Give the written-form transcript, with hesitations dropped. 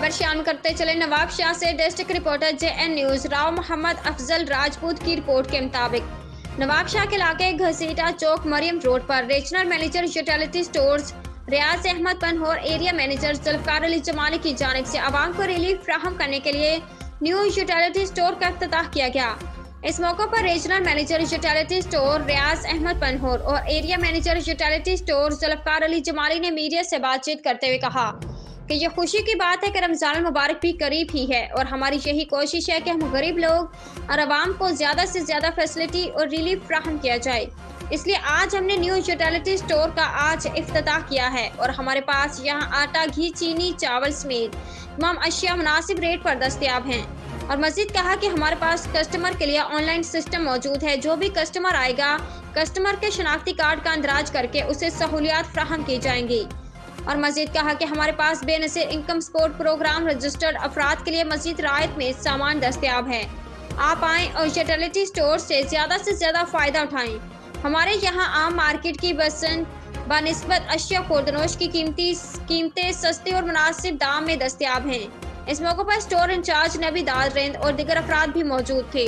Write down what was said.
खबर शामिल करते चले नवाब शाह से district reporter JN news Rao Mohammad Afzal Rajput की रिपोर्ट के मुताबिक नवाब शाह के इलाके घसीटा चौक मरियम रोड पर regional manager utility stores Riaz Ahmed Panhor area manager Zulfiqar Ali Jamali की जानिब से आवाम को रिलीफ फ्राहम करने के लिए न्यू यूटिलिटी स्टोर का इफ्तिताह किया गया। इस मौके पर regional manager utility store Riaz Ahmed Panhor और area manager utility store Zulfiqar Ali Jamali ने मीडिया से बातचीत करते हुए कहा कि ये खुशी की बात है कि रमज़ान मुबारक भी करीब ही है और हमारी यही कोशिश है कि हम गरीब लोग और आवाम को ज़्यादा से ज़्यादा फैसिलिटी और रिलीफ फ्राहम किया जाए। इसलिए आज हमने न्यू यूटिलिटी स्टोर का आज इफ्तिताह किया है और हमारे पास यहाँ आटा, घी, चीनी, चावल समेत तमाम अशिया मुनासिब रेट पर दस्तयाब हैं। और मज़ीद कहा कि हमारे पास कस्टमर के लिए ऑनलाइन सिस्टम मौजूद है। जो भी कस्टमर आएगा, कस्टमर के शनाख्ती कार्ड का अंदराज करके उसे सहूलियात फ्राहम की जाएंगी। और मज़ीद कहा कि हमारे पास Benazir income support programme registered अफराद के लिए मज़ीद रायत में सामान दस्तयाब है। आप आएँ और यूटिलिटी स्टोर से ज़्यादा फ़ायदा उठाएँ। हमारे यहाँ आम मार्केट की बनिस्बत अशिया खुर्दनोश की कीमतें सस्ते और मुनासिब दाम में दस्तयाब हैं। इस मौके पर स्टोर इंचार्ज नबी दाद रेंद और दीगर अफराद भी मौजूद थे।